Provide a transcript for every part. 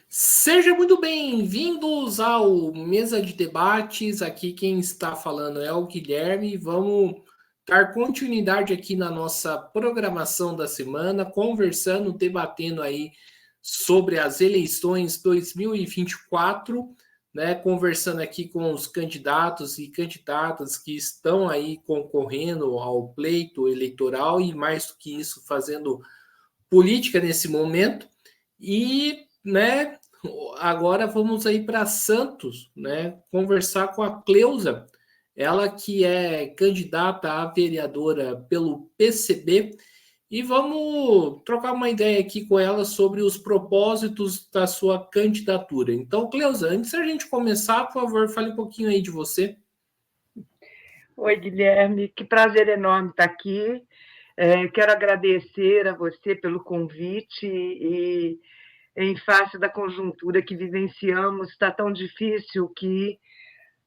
Sejam muito bem-vindos ao Mesa de Debates. Aqui quem está falando é o Guilherme. Vamos dar continuidade aqui na nossa programação da semana, conversando, debatendo aí sobre as eleições 2024, né? Conversando aqui com os candidatos e candidatas que estão aí concorrendo ao pleito eleitoral e mais do que isso, fazendo política nesse momento. E, né, agora vamos aí para Santos, né, conversar com a Cleusa, ela que é candidata a vereadora pelo PCB, e vamos trocar uma ideia aqui com ela sobre os propósitos da sua candidatura. Então, Cleusa, antes da gente começar, por favor, fale um pouquinho aí de você. Oi, Guilherme, que prazer enorme estar aqui. Quero agradecer a você pelo convite e, em face da conjuntura que vivenciamos, está tão difícil que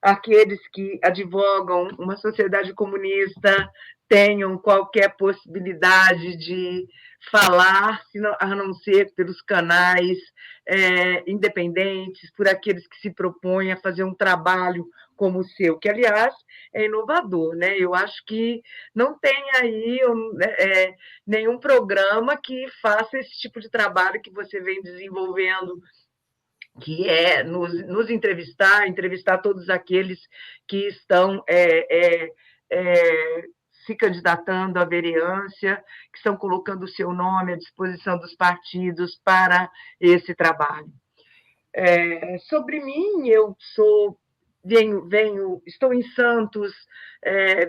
aqueles que advogam uma sociedade comunista tenham qualquer possibilidade de falar, a não ser pelos canais independentes, por aqueles que se propõem a fazer um trabalho como o seu, que, aliás, é inovador, né? Eu acho que não tem aí nenhum programa que faça esse tipo de trabalho que você vem desenvolvendo, que é nos entrevistar todos aqueles que estão se candidatando à vereança, que estão colocando o seu nome à disposição dos partidos para esse trabalho. Sobre mim, eu estou em Santos,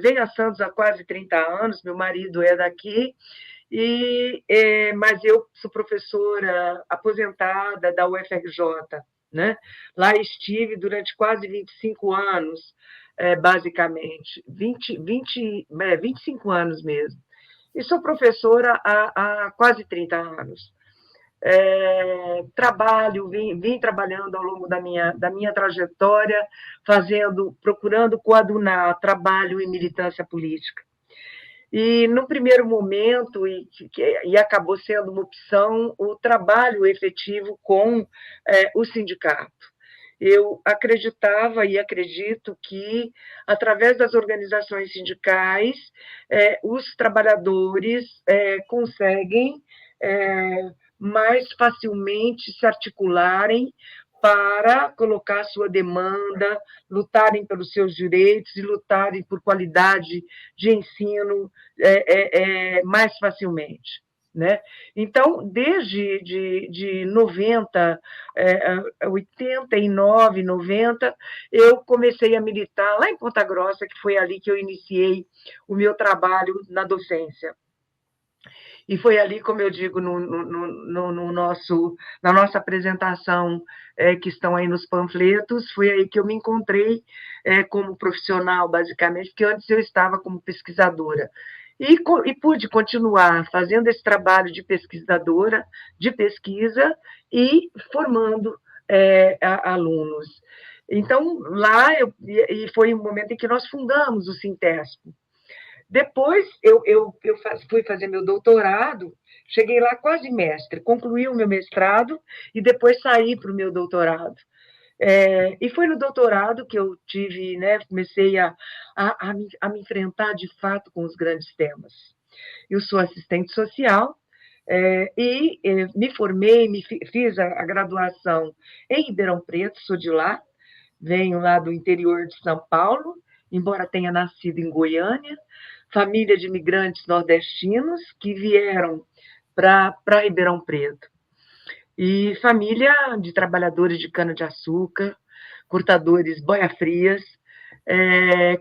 venho a Santos há quase 30 anos, meu marido é daqui, mas eu sou professora aposentada da UFRJ, né? Lá estive durante quase 25 anos, basicamente, 25 anos mesmo. E sou professora há quase 30 anos. Vim trabalhando ao longo da minha trajetória, procurando coadunar trabalho e militância política. E, no primeiro momento, e acabou sendo uma opção, o trabalho efetivo com o sindicato. Eu acreditava e acredito que, através das organizações sindicais, os trabalhadores conseguem mais facilmente se articularem para colocar sua demanda, lutarem pelos seus direitos e lutarem por qualidade de ensino mais facilmente. Né? Então, desde de 90, 89, 90, eu comecei a militar lá em Ponta Grossa, que foi ali que eu iniciei o meu trabalho na docência. E foi ali, como eu digo, na nossa apresentação, que estão aí nos panfletos, foi aí que eu me encontrei como profissional, basicamente, porque antes eu estava como pesquisadora. E pude continuar fazendo esse trabalho de pesquisadora, de pesquisa, e formando alunos. Então, e foi um momento em que nós fundamos o Sintesp. Depois, fui fazer meu doutorado, cheguei lá quase mestre, concluí o meu mestrado e depois saí para o meu doutorado. E foi no doutorado que eu tive, né, comecei a me enfrentar de fato com os grandes temas. Eu sou assistente social me formei, fiz a graduação em Ribeirão Preto, sou de lá, venho lá do interior de São Paulo, embora tenha nascido em Goiânia, família de imigrantes nordestinos que vieram para Ribeirão Preto. E família de trabalhadores de cana-de-açúcar, cortadores boia-frias,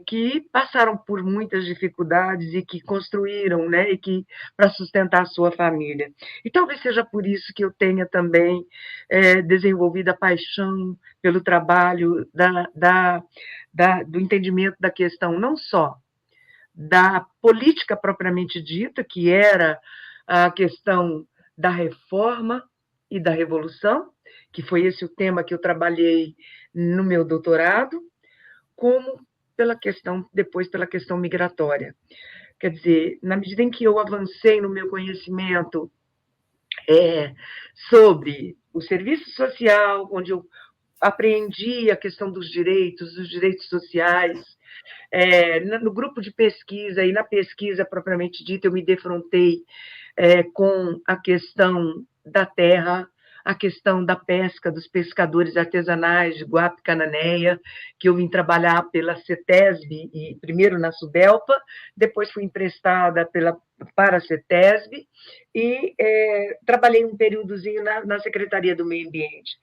que passaram por muitas dificuldades e que construíram, né, para sustentar a sua família. E talvez seja por isso que eu tenha também desenvolvido a paixão pelo trabalho do entendimento da questão, não só da política propriamente dita, que era a questão da reforma e da revolução, que foi esse o tema que eu trabalhei no meu doutorado, como depois pela questão migratória. Quer dizer, na medida em que eu avancei no meu conhecimento sobre o serviço social, onde eu aprendi a questão dos direitos sociais. No grupo de pesquisa e na pesquisa propriamente dita, eu me defrontei com a questão da terra, a questão da pesca dos pescadores artesanais de Guape-Cananéia, que eu vim trabalhar pela CETESB, e primeiro na Sudelpa, depois fui emprestada para a CETESB, e trabalhei um períodozinho na Secretaria do Meio Ambiente,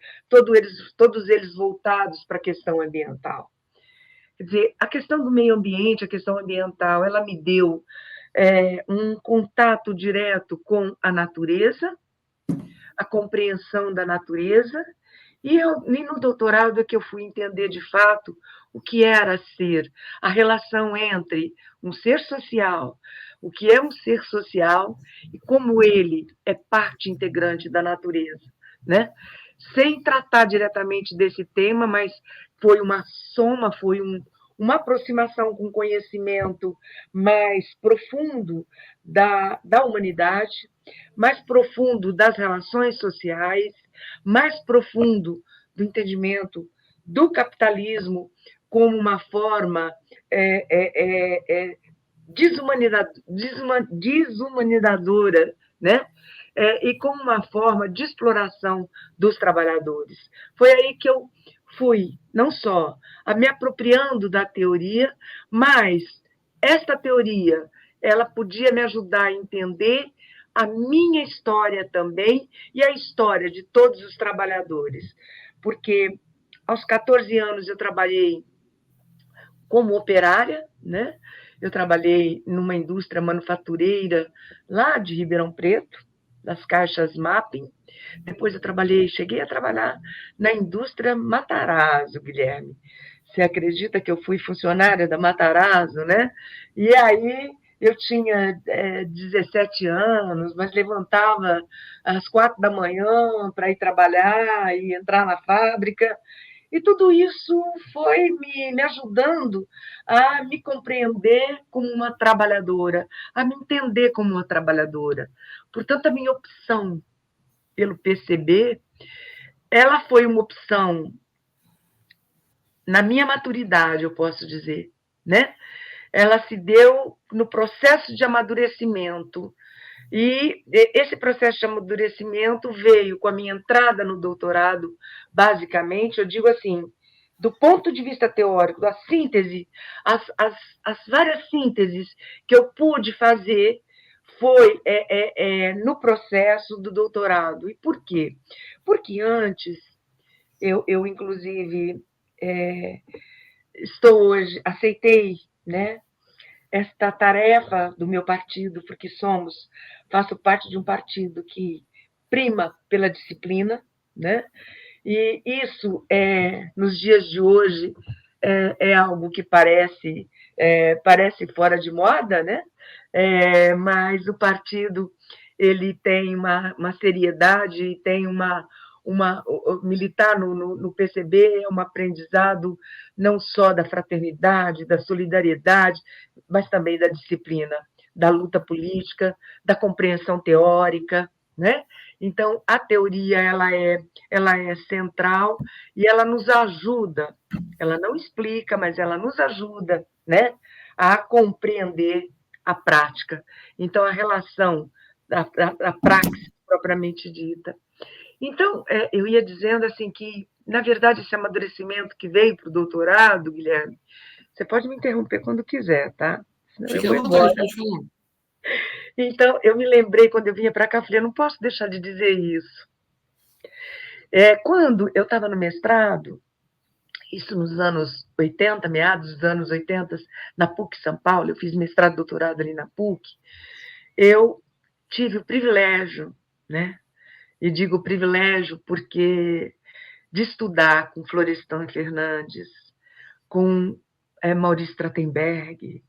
todos eles voltados para a questão ambiental. Quer dizer, a questão do meio ambiente, a questão ambiental, ela me deu um contato direto com a natureza, a compreensão da natureza, e no doutorado é que eu fui entender, de fato, o que era ser, a relação entre um ser social, o que é um ser social e como ele é parte integrante da natureza, né? Sem tratar diretamente desse tema, mas foi uma soma, foi uma aproximação com conhecimento mais profundo da humanidade, mais profundo das relações sociais, mais profundo do entendimento do capitalismo como uma forma desumanizadora, né? E como uma forma de exploração dos trabalhadores. Foi aí que eu fui, não só me apropriando da teoria, mas esta teoria ela podia me ajudar a entender a minha história também e a história de todos os trabalhadores. Porque aos 14 anos eu trabalhei como operária, né? Eu trabalhei numa indústria manufatureira lá de Ribeirão Preto, das caixas Mapping. Depois eu cheguei a trabalhar na indústria Matarazzo, Guilherme. Você acredita que eu fui funcionária da Matarazzo, né? E aí eu tinha 17 anos, mas levantava às 4 da manhã para ir trabalhar e entrar na fábrica. E tudo isso foi me ajudando a me compreender como uma trabalhadora, a me entender como uma trabalhadora. Portanto, a minha opção pelo PCB, ela foi uma opção na minha maturidade, eu posso dizer, né? Ela se deu no processo de amadurecimento. E esse processo de amadurecimento veio com a minha entrada no doutorado, basicamente, eu digo assim, do ponto de vista teórico, da síntese, as várias sínteses que eu pude fazer foi no processo do doutorado. E por quê? Porque antes, eu inclusive, estou hoje, aceitei, né, esta tarefa do meu partido, porque faço parte de um partido que prima pela disciplina, né? E isso, nos dias de hoje, é algo que parece fora de moda, né? Mas o partido ele tem uma seriedade, tem militar no PCB é um aprendizado não só da fraternidade, da solidariedade, mas também da disciplina, da luta política, da compreensão teórica, né? Então, a teoria ela é central e ela nos ajuda, ela não explica, mas ela nos ajuda, né, a compreender a prática. Então, a relação da praxis propriamente dita. Então, eu ia dizendo assim que, na verdade, esse amadurecimento que veio para o doutorado, Guilherme, você pode me interromper quando quiser, tá? Senão eu Fique à vou vontade, embora. pode falar. Então, eu me lembrei, quando eu vinha para cá, falei, eu não posso deixar de dizer isso. Quando eu estava no mestrado, isso nos anos 80, meados dos anos 80, na PUC São Paulo, eu fiz mestrado e doutorado ali na PUC, eu tive o privilégio, né? E digo privilégio porque de estudar com Florestan Fernandes, com Maurício Trachtenberg,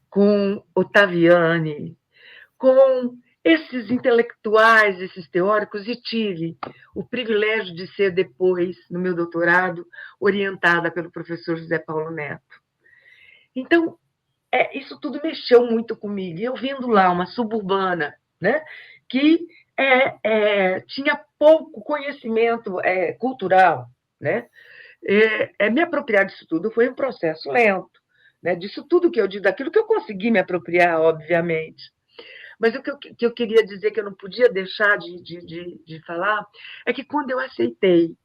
com Ottaviani, com esses intelectuais, esses teóricos, e tive o privilégio de ser depois, no meu doutorado, orientada pelo professor José Paulo Neto. Então, isso tudo mexeu muito comigo. E eu vendo lá uma suburbana, né, que tinha pouco conhecimento cultural, né? Me apropriar disso tudo foi um processo lento, né? Disso tudo que eu digo, daquilo que eu consegui me apropriar, obviamente. Mas o que eu queria dizer, que eu não podia deixar de falar, é que quando eu aceitei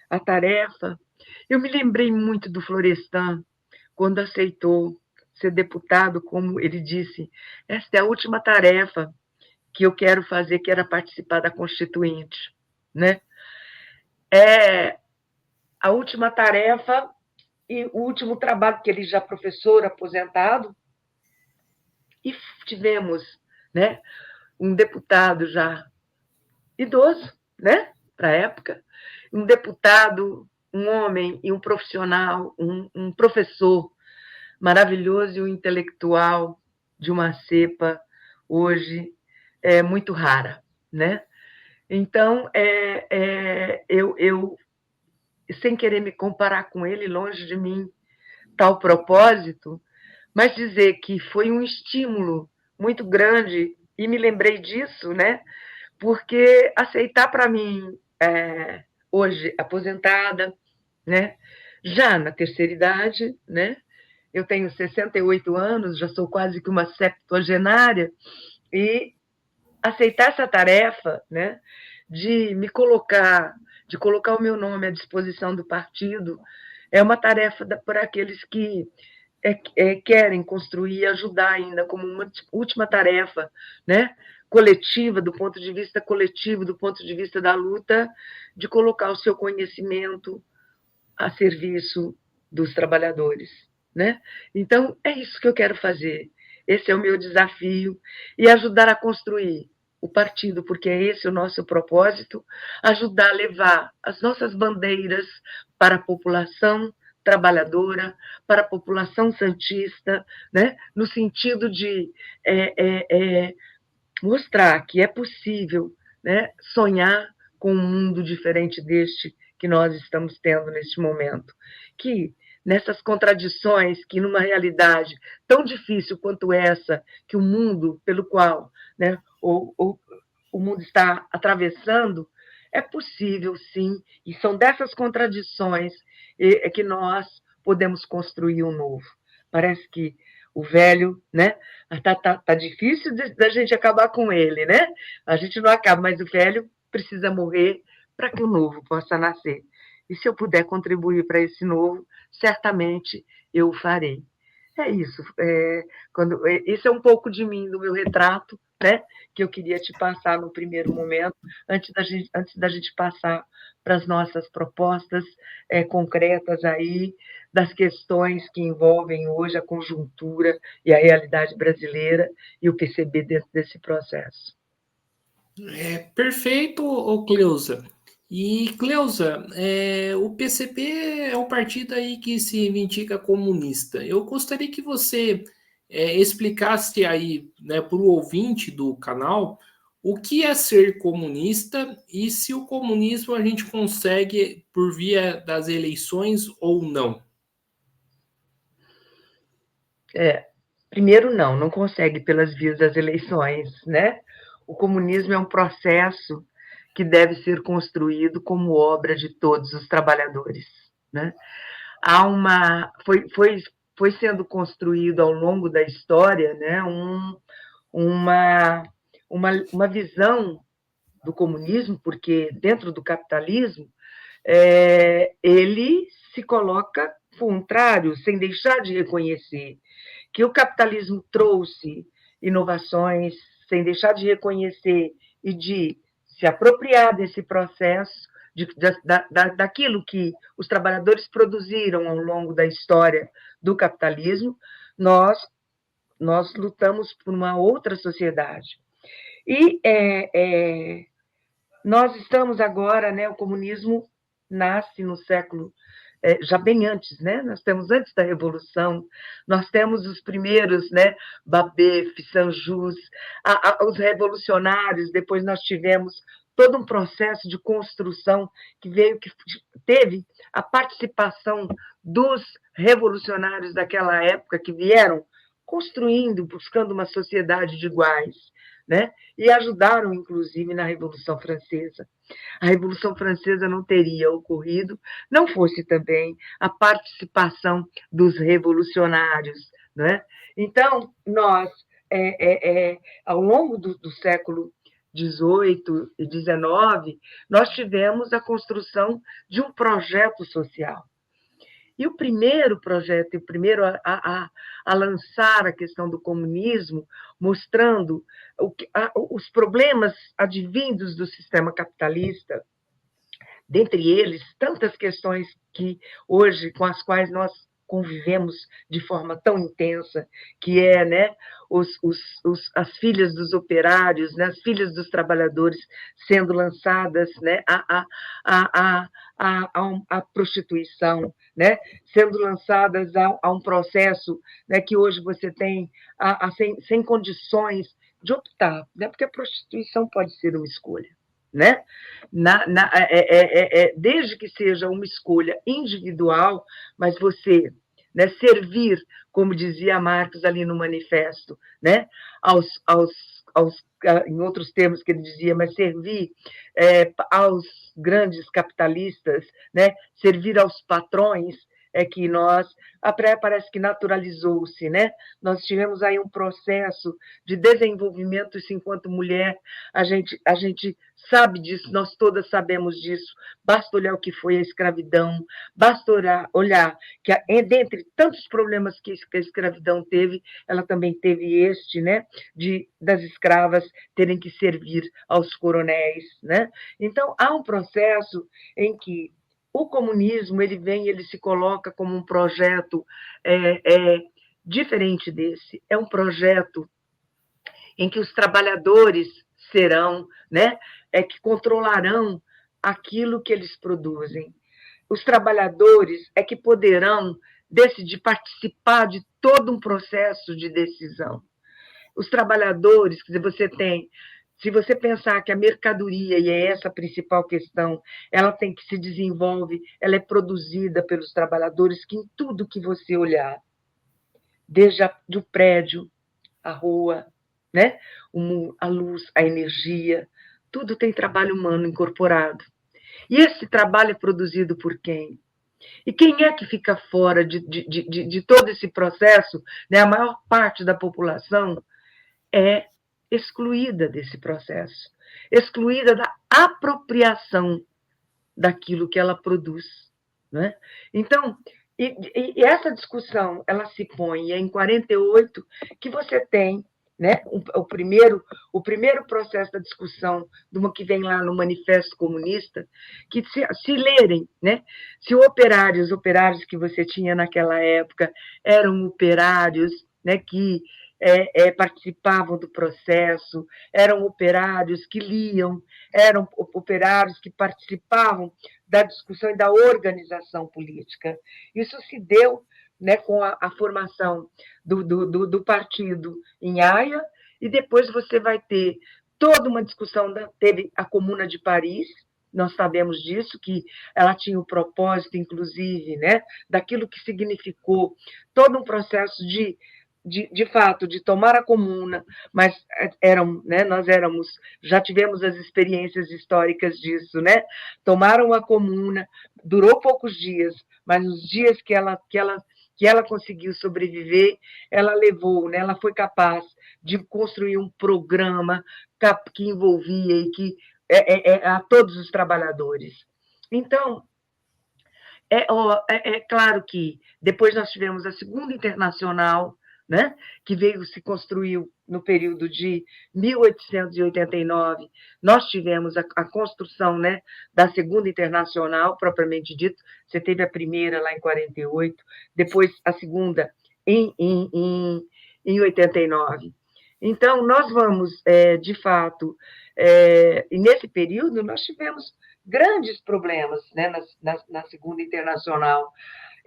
a tarefa, eu me lembrei muito do Florestan, quando aceitou ser deputado, como ele disse, esta é a última tarefa que eu quero fazer, que era participar da Constituinte, né? É a última tarefa e o último trabalho, que ele já é professor aposentado, e tivemos, né, um deputado já idoso, né, para a época, um deputado, um homem e um profissional, um professor maravilhoso e um intelectual de uma cepa hoje muito rara, né? Então, eu, sem querer me comparar com ele, longe de mim tal propósito, mas dizer que foi um estímulo muito grande, e me lembrei disso, né? Porque aceitar para mim, hoje aposentada, né? Já na terceira idade, né? Eu tenho 68 anos, já sou quase que uma septuagenária, e aceitar essa tarefa, né? De colocar o meu nome à disposição do partido, é uma tarefa para aqueles que querem construir e ajudar ainda como uma última tarefa, né? Coletiva, do ponto de vista coletivo, do ponto de vista da luta, de colocar o seu conhecimento a serviço dos trabalhadores, né? Então, é isso que eu quero fazer. Esse é o meu desafio, e ajudar a construir o partido, porque é esse o nosso propósito, ajudar a levar as nossas bandeiras para a população trabalhadora, para a população santista, né? No sentido de mostrar que é possível, né, sonhar com um mundo diferente deste que nós estamos tendo neste momento. Que nessas contradições, que numa realidade tão difícil quanto essa, que o mundo pelo qual, né, o mundo está atravessando, é possível, sim, e são dessas contradições que nós podemos construir um novo. Parece que o velho, né? Tá difícil da gente acabar com ele, né? A gente não acaba, mas o velho precisa morrer para que o novo possa nascer. E se eu puder contribuir para esse novo, certamente eu o farei. É isso. Isso é um pouco de mim, do meu retrato, né? Que eu queria te passar no primeiro momento, antes da gente passar para as nossas propostas concretas aí, das questões que envolvem hoje a conjuntura e a realidade brasileira e o PCB dentro desse processo. Perfeito, ô Cleusa. E, Cleusa, o PCB é um partido aí que se reivindica comunista. Eu gostaria que você explicasse aí, né, para o ouvinte do canal o que é ser comunista e se o comunismo a gente consegue por via das eleições ou não. Primeiro, não consegue pelas vias das eleições, né? O comunismo é um processo que deve ser construído como obra de todos os trabalhadores, né? Foi sendo construído ao longo da história, né, uma visão do comunismo, porque dentro do capitalismo ele se coloca contrário, sem deixar de reconhecer que o capitalismo trouxe inovações, sem deixar de reconhecer e de se apropriar desse processo, daquilo que os trabalhadores produziram ao longo da história do capitalismo, nós lutamos por uma outra sociedade. E nós estamos agora, né, o comunismo nasce no século já bem antes, né? Nós temos antes da Revolução, nós temos os primeiros, né? Babet, Sanjus, os revolucionários, depois nós tivemos todo um processo de construção que teve a participação dos revolucionários daquela época, que vieram construindo, buscando uma sociedade de iguais. né? E ajudaram, inclusive, na Revolução Francesa. A Revolução Francesa não teria ocorrido, não fosse também a participação dos revolucionários, né? Então, nós, ao longo do século XVIII e XIX, nós tivemos a construção de um projeto social. E o primeiro projeto, o primeiro a lançar a questão do comunismo, mostrando os problemas advindos do sistema capitalista, dentre eles, tantas questões que hoje, com as quais nós convivemos de forma tão intensa, que é, né, as filhas dos operários, né, as filhas dos trabalhadores sendo lançadas, né, a prostituição, né, sendo lançadas a um processo, né, que hoje você tem sem condições de optar, né, porque a prostituição pode ser uma escolha, né? Desde que seja uma escolha individual, mas você, né, servir, como dizia Marx ali no manifesto, né, em outros termos que ele dizia, mas servir aos grandes capitalistas, né, servir aos patrões, é que nós, parece que naturalizou-se, né? Nós tivemos aí um processo de desenvolvimento, isso enquanto mulher, a gente sabe disso, nós todas sabemos disso, basta olhar o que foi a escravidão, basta olhar que, dentre tantos problemas que a escravidão teve, ela também teve este, né, das escravas terem que servir aos coronéis, né? Então, há um processo em que o comunismo ele se coloca como um projeto diferente desse. É um projeto em que os trabalhadores serão, né, que controlarão aquilo que eles produzem. Os trabalhadores que poderão decidir participar de todo um processo de decisão. Os trabalhadores, quer dizer, se você pensar que a mercadoria, e é essa a principal questão, ela tem que se desenvolve, ela é produzida pelos trabalhadores, que em tudo que você olhar, desde o prédio, a rua, né? A luz, a energia, tudo tem trabalho humano incorporado. E esse trabalho é produzido por quem? E quem é que fica fora de todo esse processo? Né? A maior parte da população é excluída desse processo, excluída da apropriação daquilo que ela produz. Né? Então, e essa discussão ela se põe em 48 que você tem, né, o primeiro processo da discussão do que vem lá no Manifesto Comunista, que se lerem, né, se os operários que você tinha naquela época eram operários, né, que participavam do processo, eram operários que liam, eram operários que participavam da discussão e da organização política. Isso se deu, né, com a formação do partido em Haia, e depois você vai ter toda uma discussão, teve a Comuna de Paris, nós sabemos disso, que ela tinha o propósito, inclusive, né, daquilo que significou todo um processo de fato, de tomar a comuna, mas né, nós já tivemos as experiências históricas disso, né? Tomaram a comuna, durou poucos dias, mas nos dias que ela conseguiu sobreviver, ela levou, né? Ela foi capaz de construir um programa que envolvia e que a todos os trabalhadores. Então, é claro que depois nós tivemos a Segunda Internacional, né, que se construiu no período de 1889. Nós tivemos a construção, né, da Segunda Internacional, propriamente dito. Você teve a primeira lá em 48, depois a segunda em 89. Então, nós vamos, de fato, e nesse período nós tivemos grandes problemas, né, na Segunda Internacional.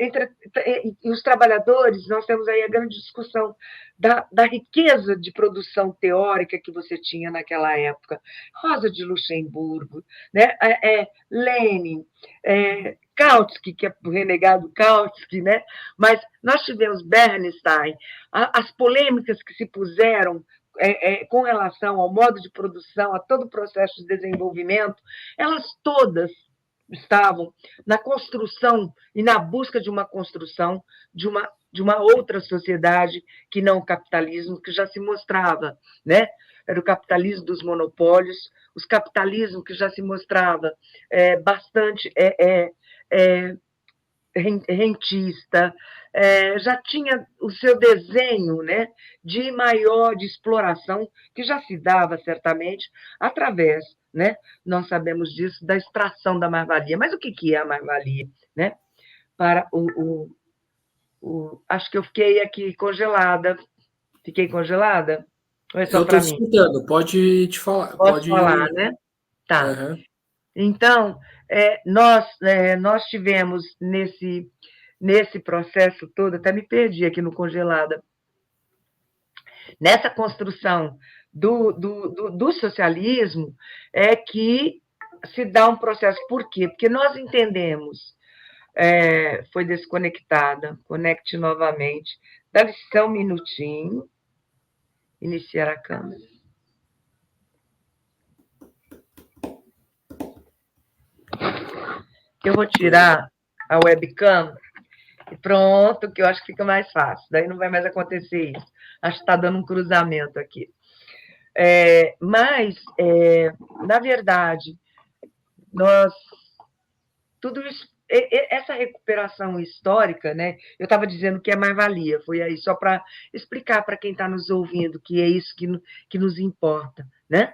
E os trabalhadores, nós temos aí a grande discussão da riqueza de produção teórica que você tinha naquela época. Rosa de Luxemburgo, né? Lenin, Kautsky, que é o renegado Kautsky, né? Mas nós tivemos Bernstein, as polêmicas que se puseram com relação ao modo de produção, a todo o processo de desenvolvimento, elas todas estavam na construção e na busca de uma construção de uma outra sociedade que não o capitalismo, que já se mostrava, né? Era o capitalismo dos monopólios, os capitalismos que já se mostrava bastante rentista, já tinha o seu desenho, né, de exploração, que já se dava certamente através, né, nós sabemos disso, da extração da mais-valia. Mas o que é a mais-valia? Né? Para acho que eu fiquei aqui congelada. Fiquei congelada? Ou é só Eu estou para te mim? escutando, pode te falar. Posso Pode. falar, né? Tá. Uhum. Então, nós tivemos nesse processo todo, até me perdi aqui no congelada, nessa construção do socialismo, é que se dá um processo. Por quê? Porque nós entendemos, foi desconectada, conecte novamente, dá lição um minutinho, iniciar a câmera. Eu vou tirar a webcam e pronto, que eu acho que fica mais fácil. Daí não vai mais acontecer isso. Acho que está dando um cruzamento aqui. Mas, na verdade, tudo isso, essa recuperação histórica, né? Eu estava dizendo que é mais-valia, foi aí só para explicar para quem está nos ouvindo que é isso que nos importa, né?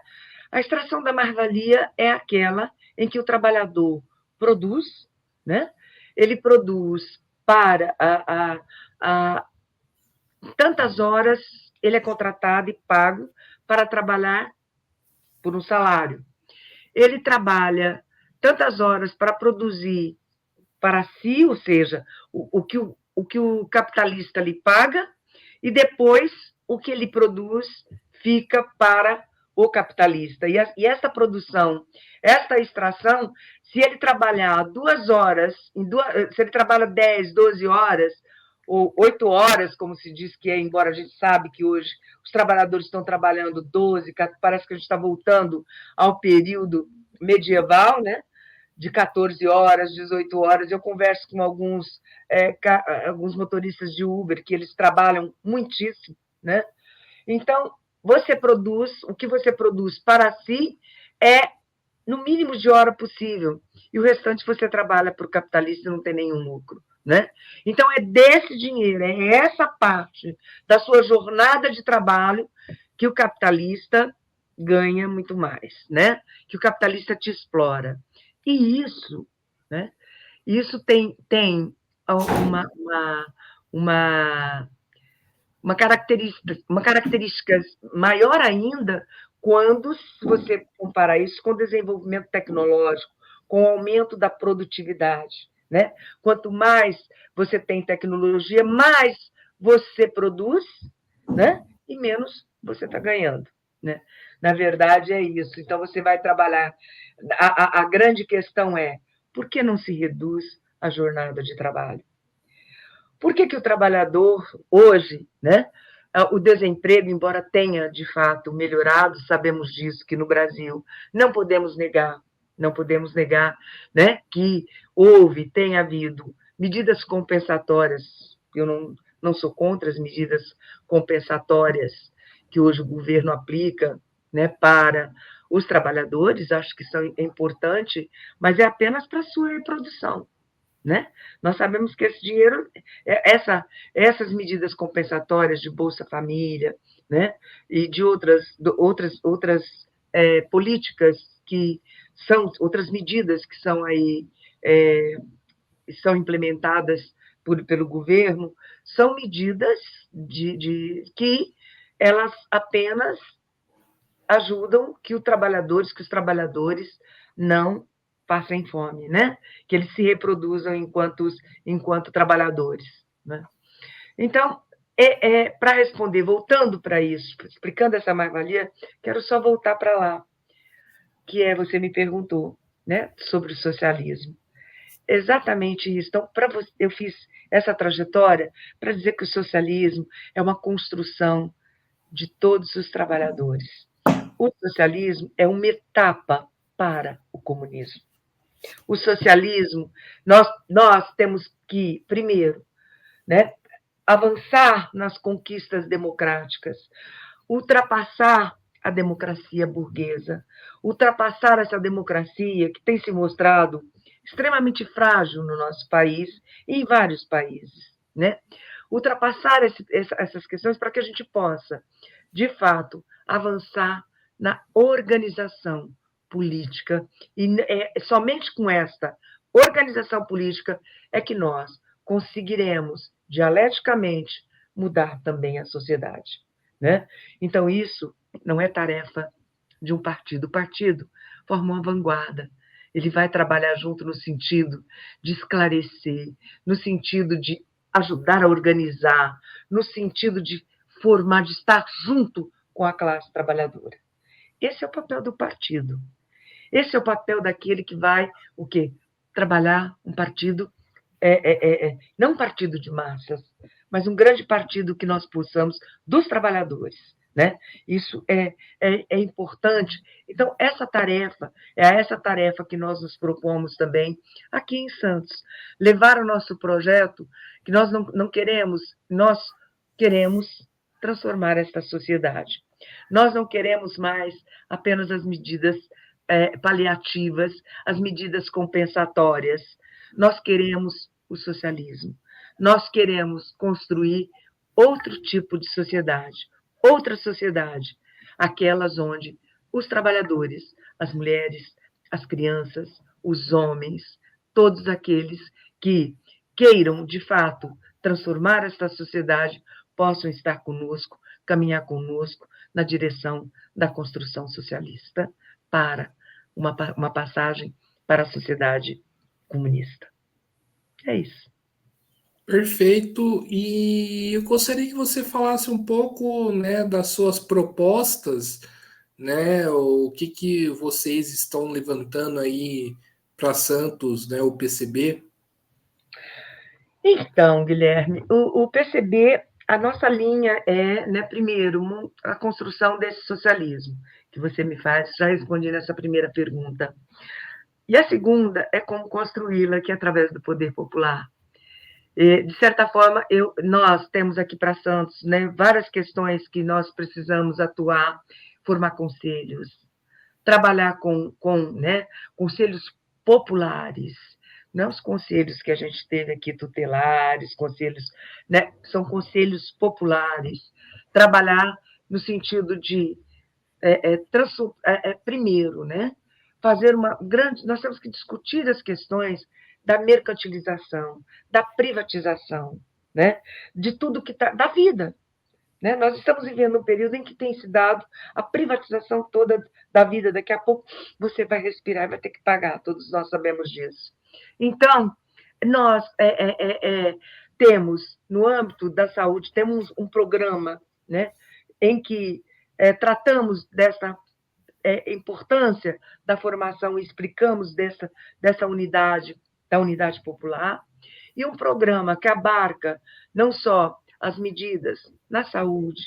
A extração da mais-valia é aquela em que o trabalhador produz, né? Ele produz para tantas horas, ele é contratado e pago para trabalhar por um salário. Ele trabalha tantas horas para produzir para si, ou seja, o que o capitalista lhe paga, e depois o que ele produz fica para o capitalista. E essa produção, esta extração, se ele trabalhar 2 horas, se ele trabalha 10, 12 horas, ou 8 horas, como se diz que é, embora a gente sabe que hoje os trabalhadores estão trabalhando 12, parece que a gente está voltando ao período medieval, né? De 14 horas, 18 horas. Eu converso com alguns motoristas de Uber que eles trabalham muitíssimo, né? Então, o que você produz para si é no mínimo de hora possível, e o restante você trabalha para o capitalista e não tem nenhum lucro, né? Então, é desse dinheiro, é essa parte da sua jornada de trabalho que o capitalista ganha muito mais, né? Que o capitalista te explora. E isso, né? Isso tem uma característica maior ainda quando você compara isso com o desenvolvimento tecnológico, com o aumento da produtividade, né? Quanto mais você tem tecnologia, mais você produz, né? E menos você está ganhando, né? Na verdade, é isso. Então, você vai trabalhar. A grande questão é: por que não se reduz a jornada de trabalho? Por que o trabalhador, hoje, né, o desemprego, embora tenha, de fato, melhorado, sabemos disso, que no Brasil não podemos negar, né, que tem havido medidas compensatórias. Eu não sou contra as medidas compensatórias que hoje o governo aplica, né, para os trabalhadores, acho que é importante, mas é apenas para a sua reprodução. Né? Nós sabemos que esse dinheiro, essas medidas compensatórias de Bolsa Família, né? E de outras políticas que são, outras medidas que são aí, são implementadas pelo governo, são medidas que elas apenas ajudam que os trabalhadores não passem fome, né? Que eles se reproduzam enquanto trabalhadores, né? Então, para responder, voltando para isso, explicando essa mais-valia, quero só voltar para lá, que você me perguntou, né, sobre o socialismo. Exatamente isso. Então, eu fiz essa trajetória para dizer que o socialismo é uma construção de todos os trabalhadores. O socialismo é uma etapa para o comunismo. O socialismo, nós temos que, primeiro, né, avançar nas conquistas democráticas, ultrapassar a democracia burguesa, ultrapassar essa democracia que tem se mostrado extremamente frágil no nosso país e em vários países, né? Ultrapassar essas questões para que a gente possa, de fato, avançar na organização política, e somente com esta organização política é que nós conseguiremos, dialeticamente, mudar também a sociedade, né? Então, isso não é tarefa de um partido. O partido forma uma vanguarda. Ele vai trabalhar junto no sentido de esclarecer, no sentido de ajudar a organizar, no sentido de formar, de estar junto com a classe trabalhadora. Esse é o papel do partido. Esse é o papel daquele que vai o quê? Trabalhar um partido, não um partido de massas, mas um grande partido que nós possamos dos trabalhadores, né? Isso é importante. Então, essa tarefa que nós nos propomos também aqui em Santos, levar o nosso projeto, que nós não queremos, nós queremos transformar esta sociedade. Nós não queremos mais apenas as medidas paliativas, as medidas compensatórias. Nós queremos o socialismo. Nós queremos construir outro tipo de sociedade, outra sociedade, aquelas onde os trabalhadores, as mulheres, as crianças, os homens, todos aqueles que queiram, de fato, transformar esta sociedade, possam estar conosco, caminhar conosco na direção da construção socialista para uma passagem para a sociedade comunista. É isso. Perfeito. E eu gostaria que você falasse um pouco, né, das suas propostas, né, o que vocês estão levantando aí para Santos, né, o PCB. Então, Guilherme, o PCB, a nossa linha é, né, primeiro, a construção desse socialismo que você me faz, já respondi nessa primeira pergunta. E a segunda é como construí-la, que é através do poder popular. De certa forma, nós temos aqui para Santos, né, várias questões que nós precisamos atuar, formar conselhos, trabalhar com né, conselhos populares, não os conselhos que a gente teve aqui, tutelares, conselhos, né, são conselhos populares, trabalhar no sentido de, primeiro, né, fazer uma grande. Nós temos que discutir as questões da mercantilização, da privatização, né, de tudo que está. Da vida. Né? Nós estamos vivendo um período em que tem se dado a privatização toda da vida. Daqui a pouco você vai respirar e vai ter que pagar, todos nós sabemos disso. Então, nós temos, no âmbito da saúde, temos um programa, né, em que tratamos dessa importância da formação e explicamos dessa unidade, da unidade popular, e um programa que abarca não só as medidas na saúde,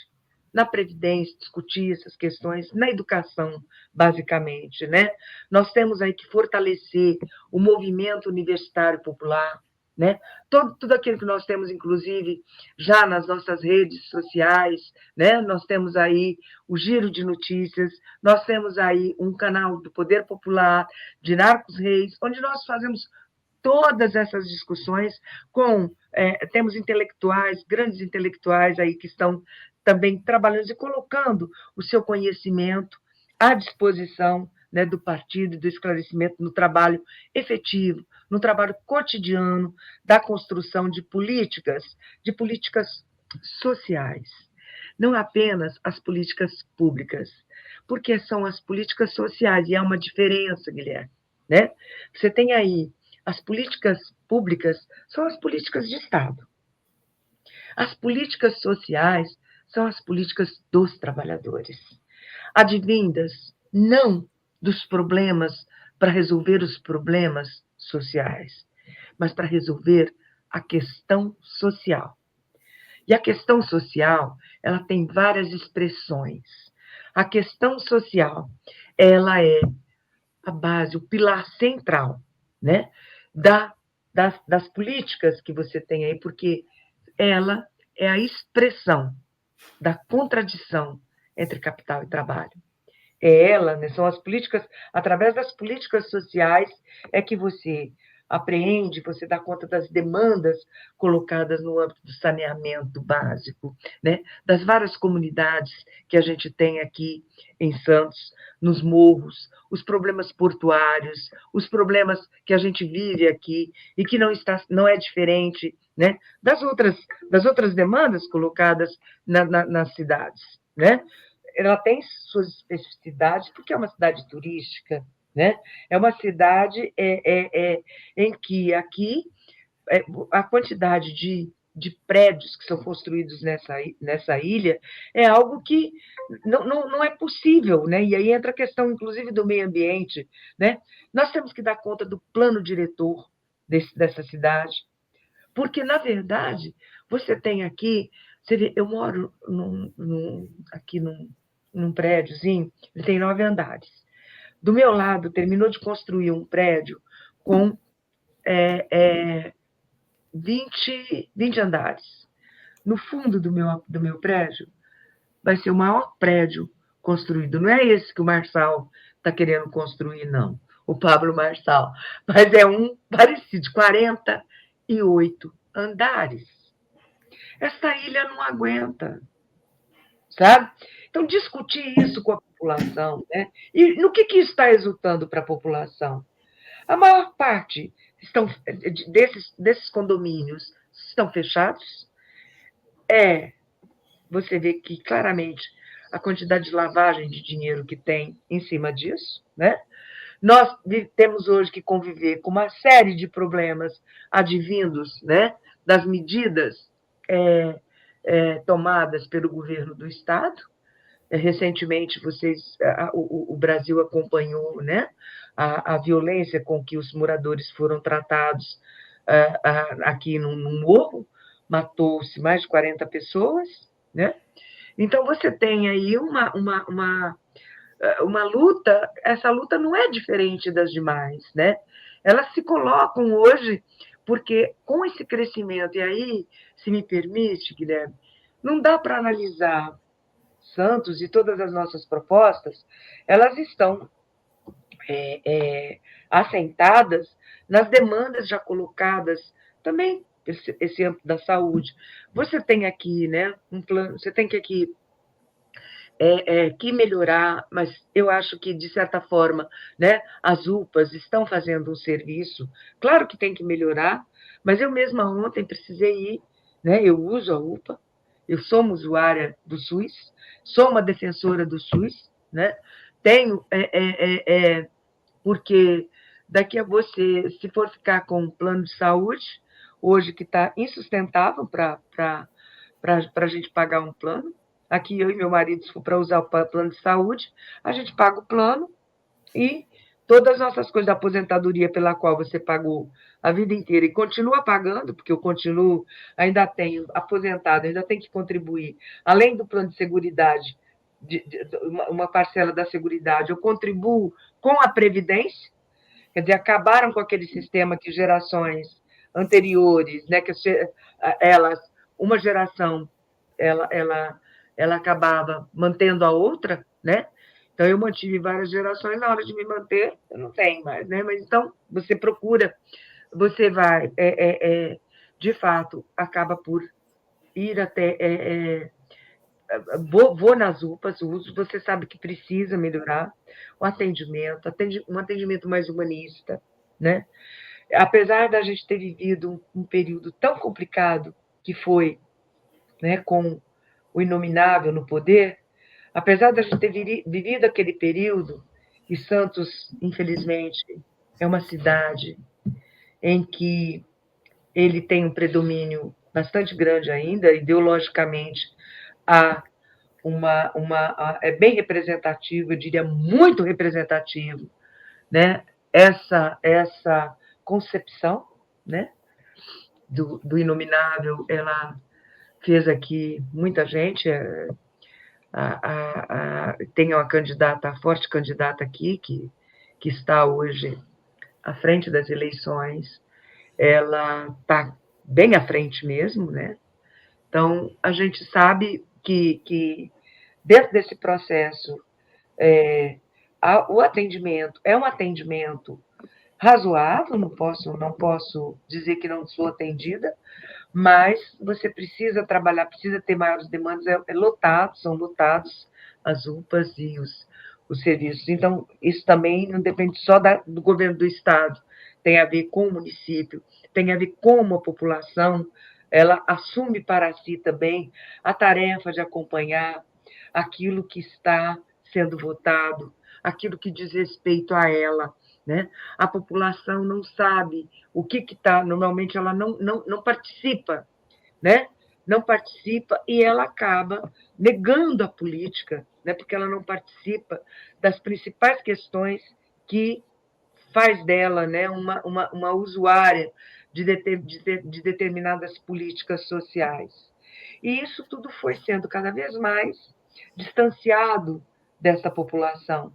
na previdência, discutir essas questões, na educação, basicamente, né? Nós temos aí que fortalecer o movimento universitário popular, né? Tudo aquilo que nós temos, inclusive, já nas nossas redes sociais, né? Nós temos aí o Giro de Notícias, nós temos aí um canal do Poder Popular, de Narcos Reis, onde nós fazemos todas essas discussões com temos intelectuais, grandes intelectuais aí que estão também trabalhando e colocando o seu conhecimento à disposição, né, do partido e do esclarecimento no trabalho efetivo, no trabalho cotidiano da construção de políticas sociais, não apenas as políticas públicas, porque são as políticas sociais, e há uma diferença, Guilherme, né? Você tem aí as políticas públicas são as políticas de Estado. As políticas sociais são as políticas dos trabalhadores, advindas não dos problemas para resolver os problemas sociais, mas para resolver a questão social. E a questão social, ela tem várias expressões. A questão social, ela é a base, o pilar central, né, das políticas que você tem aí, porque ela é a expressão da contradição entre capital e trabalho. É ela, né, são as políticas, através das políticas sociais, é que você apreende, você dá conta das demandas colocadas no âmbito do saneamento básico, né, das várias comunidades que a gente tem aqui em Santos, nos morros, os problemas portuários, os problemas que a gente vive aqui e que não é diferente, né, das outras demandas colocadas nas cidades, né? Ela tem suas especificidades, porque é uma cidade turística, né? É uma cidade em que aqui a quantidade de prédios que são construídos nessa ilha é algo que não é possível, né? E aí entra a questão, inclusive, do meio ambiente, né? Nós temos que dar conta do plano diretor dessa cidade, porque, na verdade, você tem aqui, você vê, eu moro aqui num prédiozinho, ele tem 9 andares. Do meu lado, terminou de construir um prédio com 20 andares. No fundo do meu prédio, vai ser o maior prédio construído. Não é esse que o Marçal está querendo construir, não, o Pablo Marçal, mas é um parecido, 48 andares. Essa ilha não aguenta, sabe? Então, discutir isso com a população, né? E no que isso está resultando para a população? A maior parte desses condomínios estão fechados. Você vê que claramente a quantidade de lavagem de dinheiro que tem em cima disso, né? Nós temos hoje que conviver com uma série de problemas advindos, né, das medidas tomadas pelo governo do Estado. Recentemente, o Brasil acompanhou, né, a violência com que os moradores foram tratados aqui no morro, matou-se mais de 40 pessoas, né? Então, você tem aí uma luta, essa luta não é diferente das demais, né? Elas se colocam hoje, porque com esse crescimento, e aí, se me permite, Guilherme, não dá para analisar Santos e todas as nossas propostas, elas estão assentadas nas demandas já colocadas também esse âmbito da saúde. Você tem aqui, né, um plano, você tem que aqui que melhorar, mas eu acho que, de certa forma, né, as UPAs estão fazendo um serviço. Claro que tem que melhorar, mas eu mesma ontem precisei ir, né, eu uso a UPA, eu sou uma usuária do SUS, sou uma defensora do SUS, né, tenho, porque daqui a você, se for ficar com um plano de saúde, hoje que está insustentável para a gente pagar um plano. Aqui eu e meu marido, se for para usar o plano de saúde, a gente paga o plano e todas as nossas coisas da aposentadoria pela qual você pagou a vida inteira e continua pagando, porque eu continuo, ainda tenho aposentado, ainda tenho que contribuir, além do plano de seguridade, uma parcela da seguridade, eu contribuo com a Previdência, quer dizer, acabaram com aquele sistema que gerações anteriores, né, que uma geração, ela acabava mantendo a outra, né? Então, eu mantive várias gerações, na hora de me manter, eu não tenho mais, né? Mas, então, você procura, você vai, de fato, acaba por ir até... vou nas UPAs, uso, você sabe que precisa melhorar o atendimento, um atendimento mais humanista, né? Apesar da gente ter vivido um período tão complicado que foi, né, com o Inominável no poder, apesar da gente ter vivido aquele período, e Santos, infelizmente, é uma cidade em que ele tem um predomínio bastante grande ainda, ideologicamente, é bem representativo, eu diria muito representativo, né, essa concepção, né, do Inominável, ela fez aqui muita gente. Tem uma candidata, a forte candidata aqui, que está hoje à frente das eleições. Ela está bem à frente mesmo, né? Então, a gente sabe que dentro desse processo, o atendimento é um atendimento razoável, não posso dizer que não sou atendida, mas você precisa trabalhar, precisa ter maiores demandas, são lotados as UPAs e os serviços. Então, isso também não depende só do governo do Estado, tem a ver com o município, tem a ver com a população, ela assume para si também a tarefa de acompanhar aquilo que está sendo votado, aquilo que diz respeito a ela, né? A população não sabe o que está, normalmente ela não participa, né? Não participa e ela acaba negando a política, né? Porque ela não participa das principais questões que faz dela, né, uma usuária de determinadas políticas sociais. E isso tudo foi sendo cada vez mais distanciado dessa população,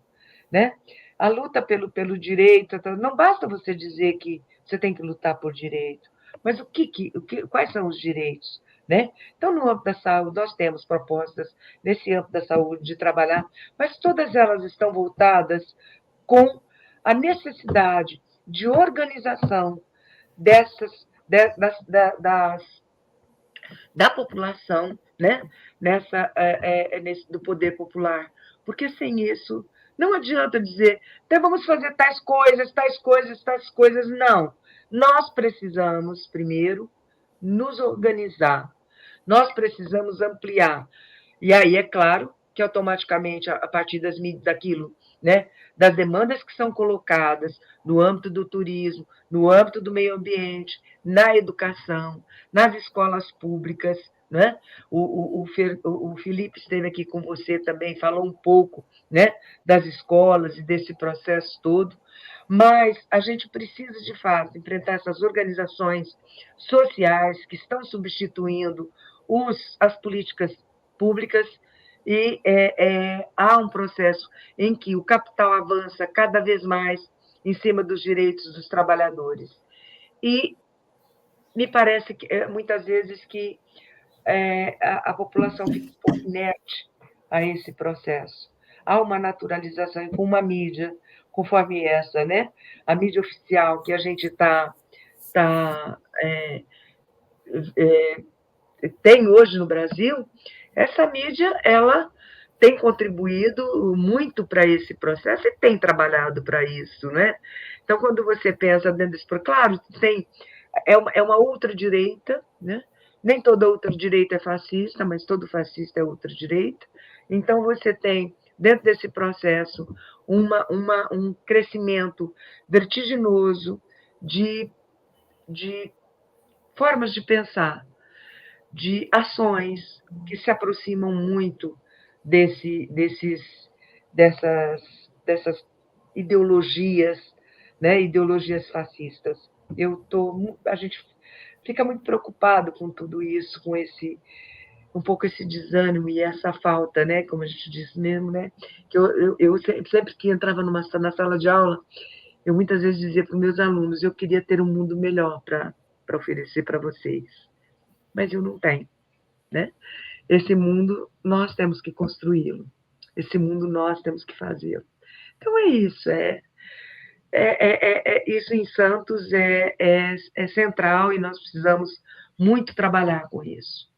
né? A luta pelo direito, não basta você dizer que você tem que lutar por direito, mas quais são os direitos, né? Então, no âmbito da saúde, nós temos propostas nesse âmbito da saúde de trabalhar, mas todas elas estão voltadas com a necessidade de organização da população, né? Do poder popular, porque sem isso não adianta dizer, então vamos fazer tais coisas, tais coisas, tais coisas. Não. Nós precisamos, primeiro, nos organizar. Nós precisamos ampliar. E aí, é claro, que automaticamente, a partir daquilo, né, das demandas que são colocadas no âmbito do turismo, no âmbito do meio ambiente, na educação, nas escolas públicas, né? O Felipe esteve aqui com você também, falou um pouco, né, das escolas e desse processo todo, mas a gente precisa, de fato, enfrentar essas organizações sociais que estão substituindo as políticas públicas e há um processo em que o capital avança cada vez mais em cima dos direitos dos trabalhadores. E me parece que muitas vezes que a população fica um pouco inerte a esse processo. Há uma naturalização com uma mídia, conforme essa, né? A mídia oficial que a gente tem hoje no Brasil, essa mídia ela tem contribuído muito para esse processo e tem trabalhado para isso, né? Então, quando você pensa dentro desse, claro, é uma ultradireita, né? Nem toda ultradireita é fascista, mas todo fascista é ultradireita. Então, você tem, dentro desse processo, um crescimento vertiginoso de formas de pensar, de ações que se aproximam muito dessas ideologias, né, ideologias fascistas. A gente fica muito preocupado com tudo isso, com um pouco esse desânimo e essa falta, né, como a gente disse mesmo, né, que eu sempre que entrava na sala de aula, eu muitas vezes dizia para os meus alunos, eu queria ter um mundo melhor para oferecer para vocês, mas eu não tenho, né? Esse mundo nós temos que construí-lo, esse mundo nós temos que fazê-lo. Então é isso, isso em Santos é central e nós precisamos muito trabalhar com isso.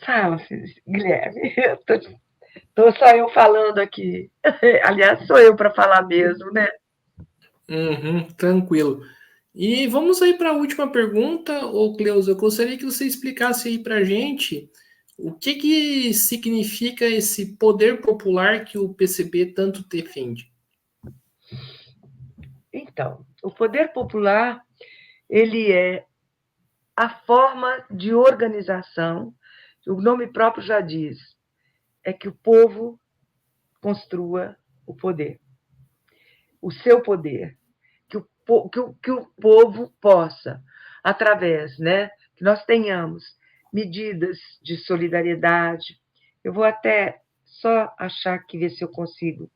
Fala, Guilherme, estou só eu falando aqui. Aliás, sou eu para falar mesmo, né? Tranquilo. E vamos aí para a última pergunta, Cleusa. Eu gostaria que você explicasse aí para a gente o que significa esse poder popular que o PCB tanto defende. Então, o poder popular ele é a forma de organização, o nome próprio já diz, é que o povo construa o poder, o seu poder, que o povo possa, através, né, que nós tenhamos medidas de solidariedade. Eu vou até só achar aqui, ver se eu consigo,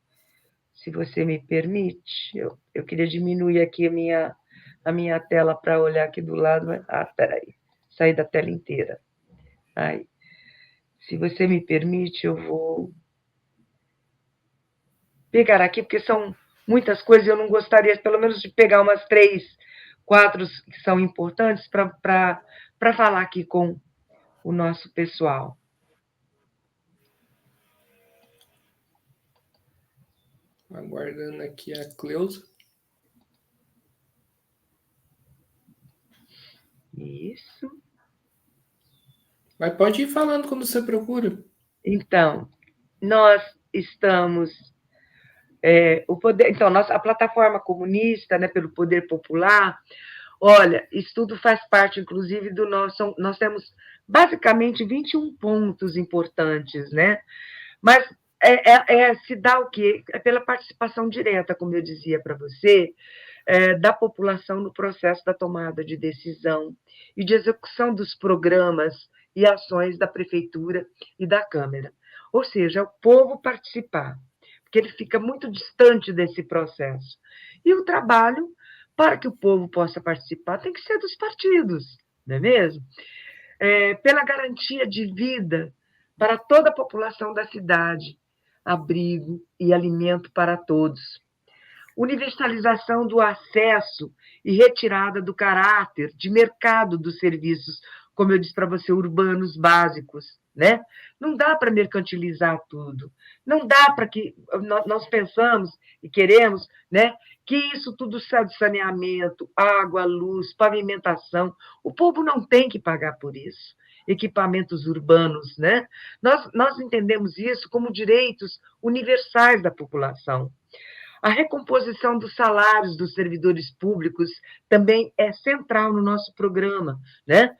se você me permite. Eu queria diminuir aqui a minha tela para olhar aqui do lado. Mas, peraí, sair da tela inteira. Aí. Se você me permite, eu vou pegar aqui, porque são muitas coisas, eu não gostaria, pelo menos, de pegar umas 3, 4 que são importantes para falar aqui com o nosso pessoal. Aguardando aqui a Cleusa. Isso. Mas pode ir falando quando você procura. Então, nós estamos... a plataforma comunista, né, pelo poder popular, olha, isso tudo faz parte, inclusive, do nosso... Nós temos, basicamente, 21 pontos importantes, né? Mas se dá o quê? É pela participação direta, como eu dizia para você, da população no processo da tomada de decisão e de execução dos programas e ações da prefeitura e da Câmara. Ou seja, é o povo participar, porque ele fica muito distante desse processo. E o trabalho, para que o povo possa participar, tem que ser dos partidos, não é mesmo? Pela garantia de vida para toda a população da cidade, abrigo e alimento para todos. Universalização do acesso e retirada do caráter de mercado dos serviços, como eu disse para você, urbanos básicos, né? Não dá para mercantilizar tudo. Não dá para que... Nós pensamos e queremos, né, que isso tudo seja de saneamento, água, luz, pavimentação. O povo não tem que pagar por isso. Equipamentos urbanos, né? Nós entendemos isso como direitos universais da população. A recomposição dos salários dos servidores públicos também é central no nosso programa, né?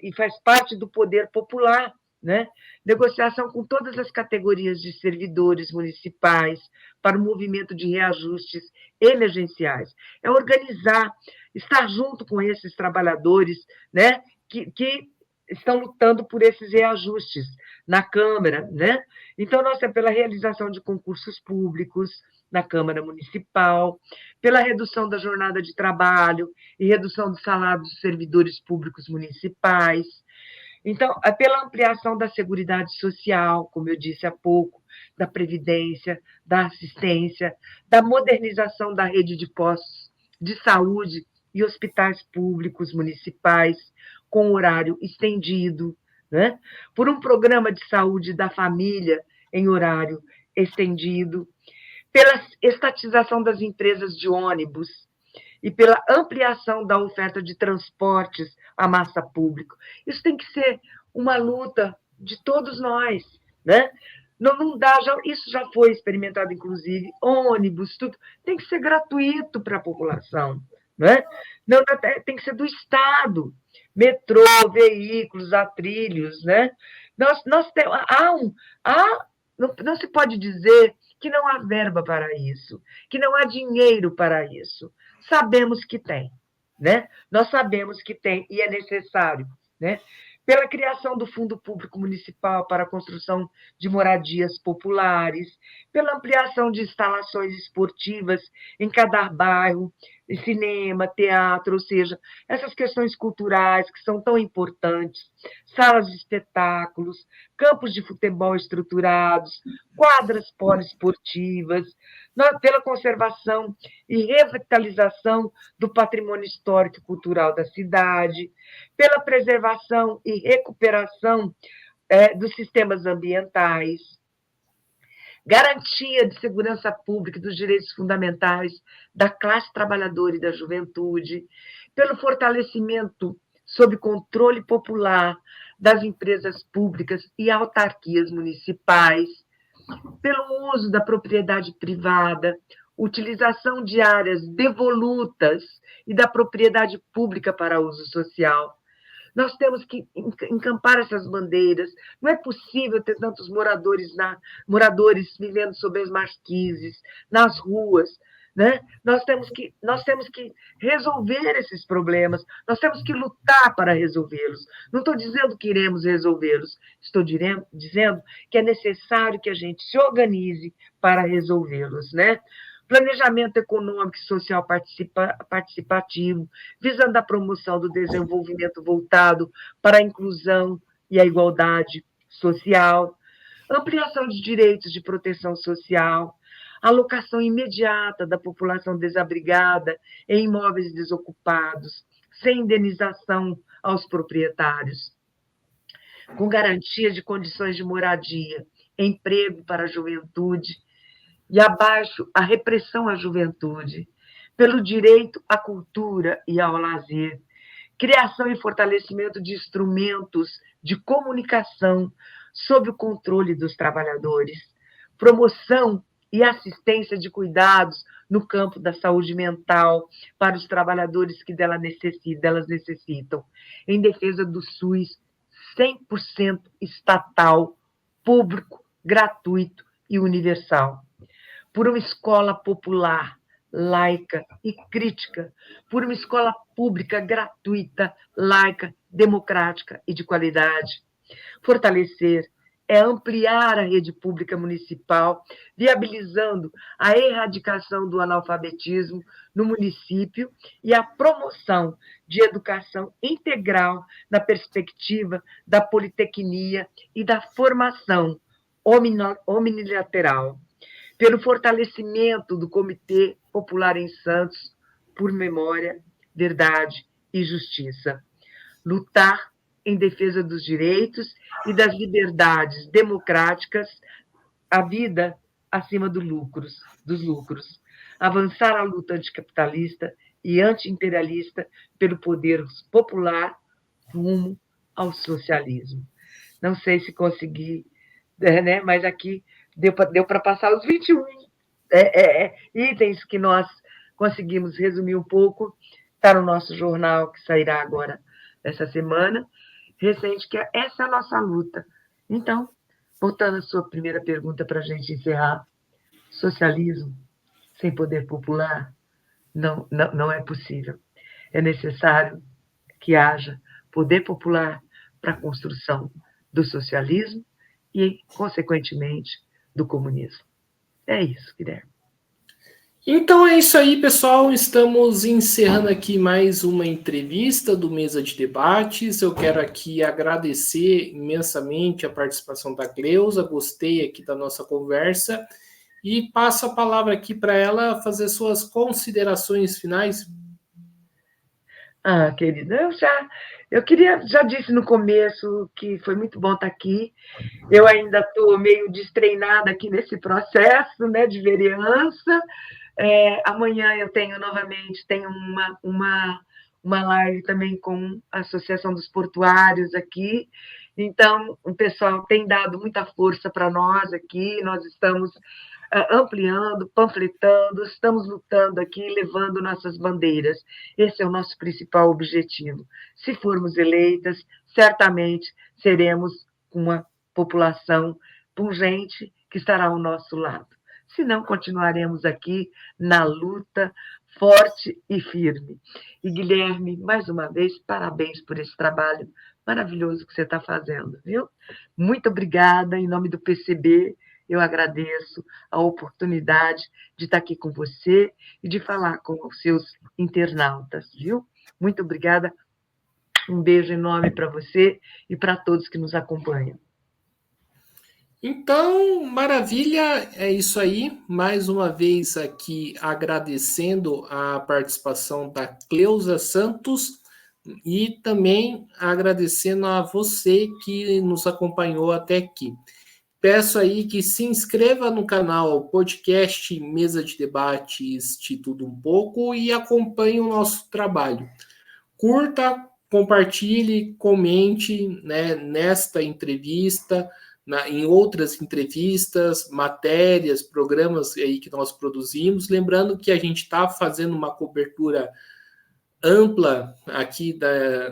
E faz parte do poder popular, né? Negociação com todas as categorias de servidores municipais para o movimento de reajustes emergenciais. É organizar, estar junto com esses trabalhadores, né? Que estão lutando por esses reajustes na Câmara, né? Então, nós temos pela realização de concursos públicos na Câmara Municipal, pela redução da jornada de trabalho e redução do salário dos servidores públicos municipais. Então, pela ampliação da Seguridade Social, como eu disse há pouco, da Previdência, da assistência, da modernização da rede de postos de saúde e hospitais públicos municipais, com horário estendido, né? Por um programa de saúde da família em horário estendido, pela estatização das empresas de ônibus e pela ampliação da oferta de transportes à massa pública. Isso tem que ser uma luta de todos nós, né? Não dá, isso já foi experimentado, inclusive, ônibus, tudo, tem que ser gratuito para a população, né? Não, tem que ser do Estado, metrô, veículos, trilhos, né? Não se pode dizer que não há verba para isso, que não há dinheiro para isso. Sabemos que tem, né? Nós sabemos que tem e é necessário, né? Pela criação do Fundo Público Municipal para a construção de moradias populares, pela ampliação de instalações esportivas em cada bairro, cinema, teatro, ou seja, essas questões culturais que são tão importantes, salas de espetáculos, campos de futebol estruturados, quadras poliesportivas, pela conservação e revitalização do patrimônio histórico e cultural da cidade, pela preservação e recuperação dos sistemas ambientais, garantia de segurança pública e dos direitos fundamentais da classe trabalhadora e da juventude, pelo fortalecimento sob controle popular das empresas públicas e autarquias municipais, pelo uso da propriedade privada, utilização de áreas devolutas e da propriedade pública para uso social. Nós temos que encampar essas bandeiras. Não é possível ter tantos moradores vivendo sob as marquises, nas ruas, né? Nós temos que resolver esses problemas, nós temos que lutar para resolvê-los. Não estou dizendo que iremos resolvê-los, estou dizendo que é necessário que a gente se organize para resolvê-los, né? Planejamento econômico e social participativo, visando a promoção do desenvolvimento voltado para a inclusão e a igualdade social, ampliação de direitos de proteção social, alocação imediata da população desabrigada em imóveis desocupados, sem indenização aos proprietários, com garantia de condições de moradia, emprego para a juventude e abaixo a repressão à juventude, pelo direito à cultura e ao lazer, criação e fortalecimento de instrumentos de comunicação sob o controle dos trabalhadores, promoção e assistência de cuidados no campo da saúde mental para os trabalhadores que delas necessitam, em defesa do SUS 100% estatal, público, gratuito e universal, por uma escola popular, laica e crítica, por uma escola pública gratuita, laica, democrática e de qualidade. Fortalecer é ampliar a rede pública municipal, viabilizando a erradicação do analfabetismo no município e a promoção de educação integral na perspectiva da politecnia e da formação omnilateral, pelo fortalecimento do Comitê Popular em Santos por memória, verdade e justiça. Lutar em defesa dos direitos e das liberdades democráticas, a vida acima dos lucros. Avançar a luta anticapitalista e antiimperialista pelo poder popular rumo ao socialismo. Não sei se consegui, né, mas aqui deu para passar os 21 itens que nós conseguimos resumir um pouco. Está no nosso jornal, que sairá agora essa semana, recente, que essa é a nossa luta. Então, voltando à sua primeira pergunta para a gente encerrar, socialismo sem poder popular não é possível. É necessário que haja poder popular para a construção do socialismo e, consequentemente, do comunismo. É isso, Guilherme. Então é isso aí, pessoal. Estamos encerrando aqui mais uma entrevista do Mesa de Debates. Eu quero aqui agradecer imensamente a participação da Cleusa. Gostei aqui da nossa conversa e passo a palavra aqui para ela fazer suas considerações finais. Querida, já disse no começo que foi muito bom estar aqui. Eu ainda estou meio destreinada aqui nesse processo, né, de vereança. Amanhã eu tenho uma live também com a Associação dos Portuários aqui. Então, o pessoal tem dado muita força para nós aqui, nós estamos ampliando, panfletando, estamos lutando aqui, levando nossas bandeiras. Esse é o nosso principal objetivo. Se formos eleitas, certamente seremos uma população pungente que estará ao nosso lado. Se não, continuaremos aqui na luta, forte e firme. E, Guilherme, mais uma vez, parabéns por esse trabalho maravilhoso que você está fazendo, viu? Muito obrigada, em nome do PCB, eu agradeço a oportunidade de estar aqui com você e de falar com os seus internautas, viu? Muito obrigada, um beijo enorme para você e para todos que nos acompanham. Então, maravilha, é isso aí. Mais uma vez aqui agradecendo a participação da Cleusa Santos e também agradecendo a você que nos acompanhou até aqui. Peço aí que se inscreva no canal Podcast Mesa de Debates de Tudo Um Pouco e acompanhe o nosso trabalho. Curta, compartilhe, comente, né, nesta entrevista, em outras entrevistas, matérias, programas aí que nós produzimos. Lembrando que a gente está fazendo uma cobertura ampla aqui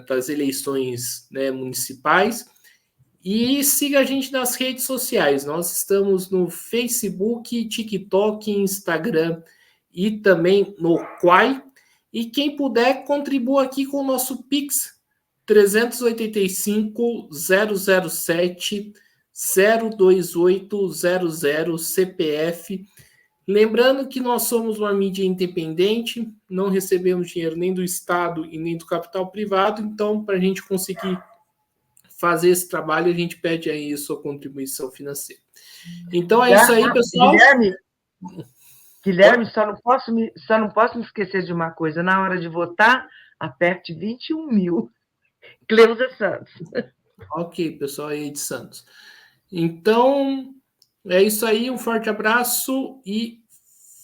das eleições, né, municipais. E siga a gente nas redes sociais. Nós estamos no Facebook, TikTok, Instagram e também no Quai. E quem puder, contribua aqui com o nosso Pix 385 007 02800 CPF. Lembrando que nós somos uma mídia independente, não recebemos dinheiro nem do Estado e nem do capital privado, então, para a gente conseguir fazer esse trabalho, a gente pede aí a sua contribuição financeira. Então é isso aí, pessoal. Guilherme, só não posso me esquecer de uma coisa. Na hora de votar, aperte 21 mil. Cleusa Santos. Ok, pessoal aí de Santos. Então, é isso aí. Um forte abraço e